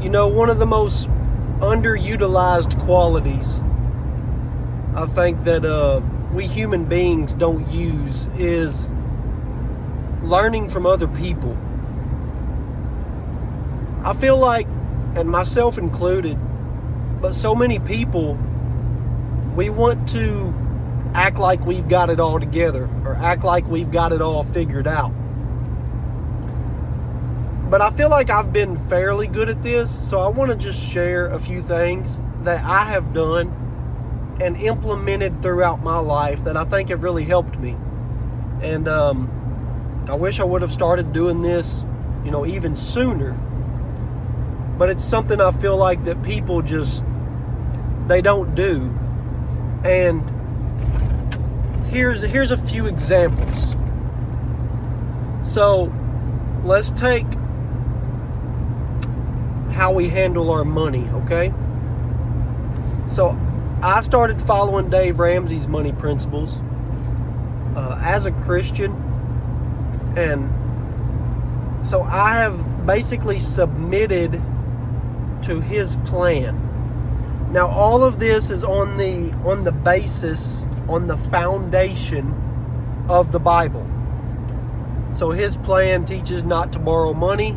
One of the most underutilized qualities I think that we human beings don't use is learning from other people. I feel like, and myself included, but so many people, we want to act like we've got it all together or act like we've got it all figured out. But I feel like I've been fairly good at this, so I want to just share a few things that I have done and implemented throughout my life that I think have really helped me. And I wish I would have started doing this, even sooner. But it's something I feel like that people they don't do. And here's a few examples. So let's take how we handle our money, okay? So I started following Dave Ramsey's money principles as a Christian, and so I have basically submitted to his plan. Now all of this is on the basis, on the foundation of the Bible. So his plan teaches not to borrow money.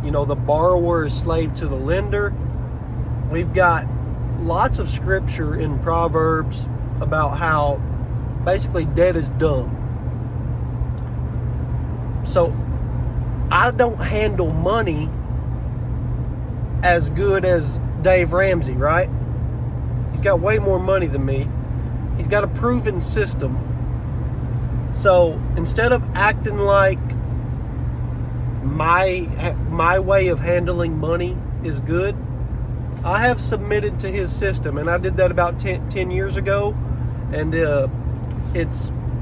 The borrower is slave to the lender. We've got lots of scripture in Proverbs about how basically debt is dumb. So I don't handle money as good as Dave Ramsey, right? He's got way more money than me. He's got a proven system. So instead of acting like my way of handling money is good, I have submitted to his system, and I did that about 10 years ago, and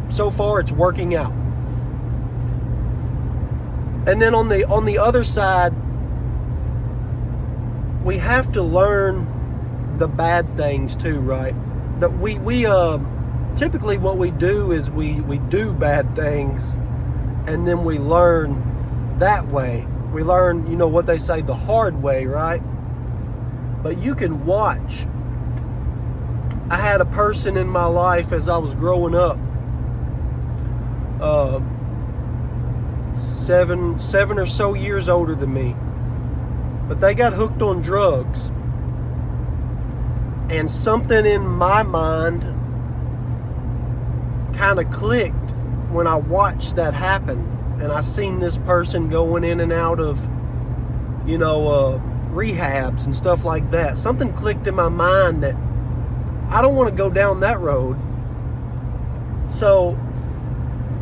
so far it's working out. And then on the other side, we have to learn the bad things too, right? That we typically what we do is we do bad things, and then we learn that way. We learn, what they say, the hard way, right? But you can watch. I had a person in my life as I was growing up, 7 or so years older than me, but they got hooked on drugs. And something in my mind kind of clicked when I watched that happen. And I seen this person going in and out of, rehabs and stuff like that. Something clicked in my mind that I don't want to go down that road. So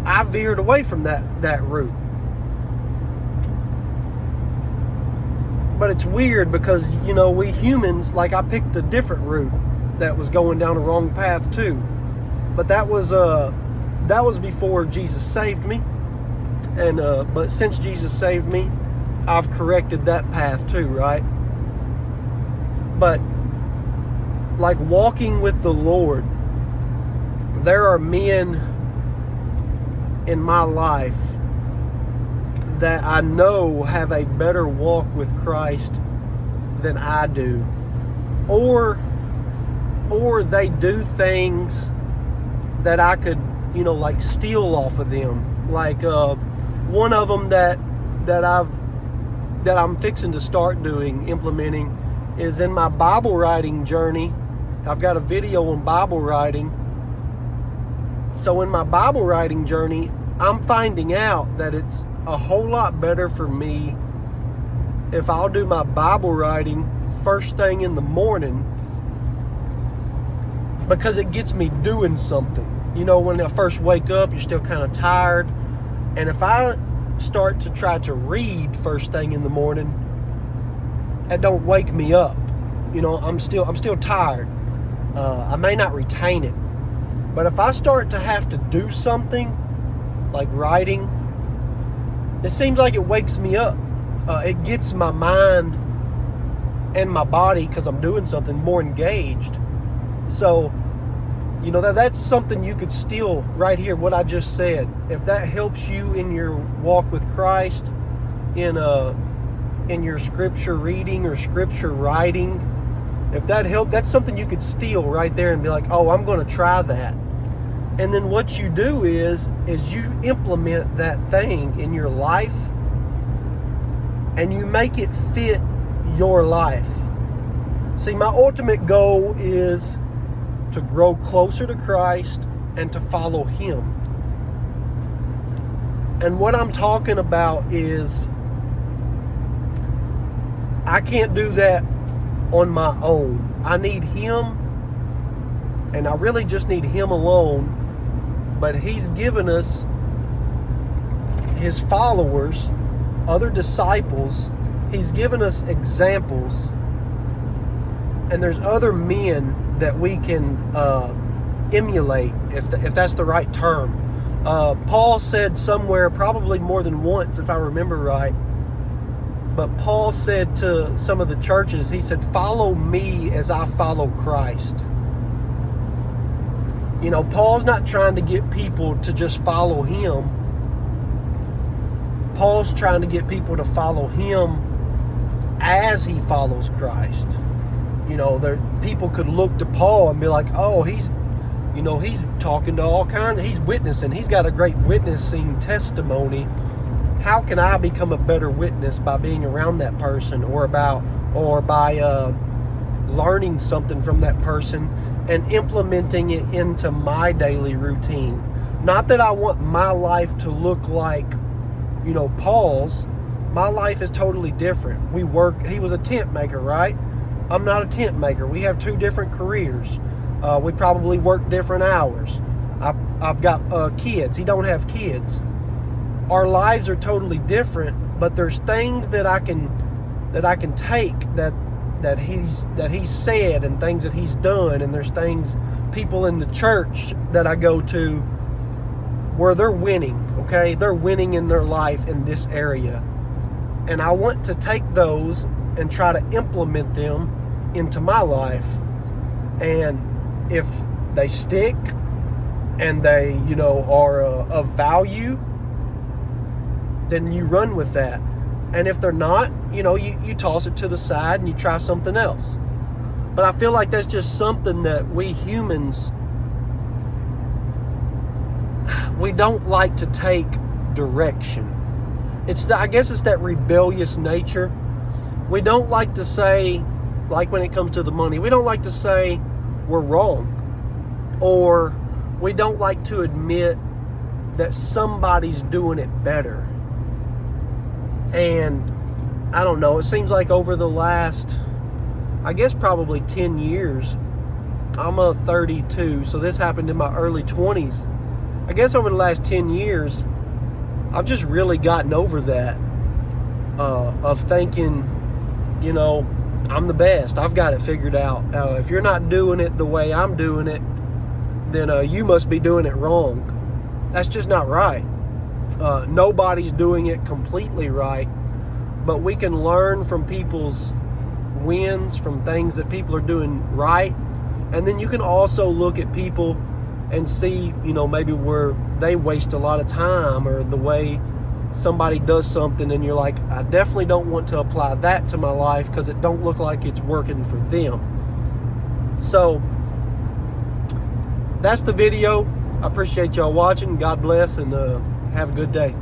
I veered away from that route. But it's weird because, we humans, I picked a different route that was going down the wrong path too. But that was before Jesus saved me. And but since Jesus saved me, I've corrected that path too, right? But walking with the Lord, there are men in my life that I know have a better walk with Christ than I do, or they do things that I could steal off of them. One of them that I'm fixing to start implementing is in my Bible writing journey. I've got a video on Bible writing. So in my Bible writing journey, I'm finding out that it's a whole lot better for me if I'll do my Bible writing first thing in the morning, because it gets me doing something. When I first wake up, you're still kind of tired. And if I start to try to read first thing in the morning, it don't wake me up. I'm still tired. I may not retain it. But if I start to have to do something, like writing, it seems like it wakes me up. It gets my mind and my body, because I'm doing something, more engaged. So, that's something you could steal right here, what I just said. If that helps you in your walk with Christ, in in your scripture reading or scripture writing, if that helped, that's something you could steal right there and be like, oh, I'm going to try that. And then what you do is you implement that thing in your life and you make it fit your life. See, my ultimate goal is to grow closer to Christ and to follow Him. And what I'm talking about is I can't do that on my own. I need Him, and I really just need Him alone. But He's given us His followers, other disciples. He's given us examples, and there's other men that we can emulate, if that's the right term. Paul said somewhere, probably more than once if I remember right, but Paul said to some of the churches, he said, follow me as I follow Christ. You know, Paul's not trying to get people to just follow him. Paul's trying to get people to follow him as he follows Christ. You know, people could look to Paul and be like, oh, he's talking to all kinds, he's witnessing, he's got a great witnessing testimony. How can I become a better witness by being around that person, or by learning something from that person and implementing it into my daily routine? Not that I want my life to look like, Paul's. My life is totally different. He was a tent maker, right? I'm not a tent maker. We have two different careers. We probably work different hours. I've got kids. He don't have kids. Our lives are totally different, but there's things that I can take that he's said, and things that he's done, and there's things, people in the church that I go to where they're winning, okay? They're winning in their life in this area. And I want to take those and try to implement them into my life. And if they stick and they, are of value, then you run with that. And if they're not, you toss it to the side and you try something else. But I feel like that's just something that we humans, we don't like to take direction. I guess it's that rebellious nature. We don't like to say, like when it comes to the money, we don't like to say we're wrong. Or we don't like to admit that somebody's doing it better. And I don't know, it seems like over the last, I guess probably 10 years, I'm 32, so this happened in my early 20s. I guess over the last 10 years, I've just really gotten over that, of thinking, I'm the best. I've got it figured out. If you're not doing it the way I'm doing it, then you must be doing it wrong. That's just not right. Nobody's doing it completely right, but we can learn from people's wins, from things that people are doing right. And then you can also look at people and see, maybe where they waste a lot of time, or the way somebody does something and you're like, I definitely don't want to apply that to my life because it don't look like it's working for them. So that's the video. I appreciate y'all watching. God bless, and have a good day.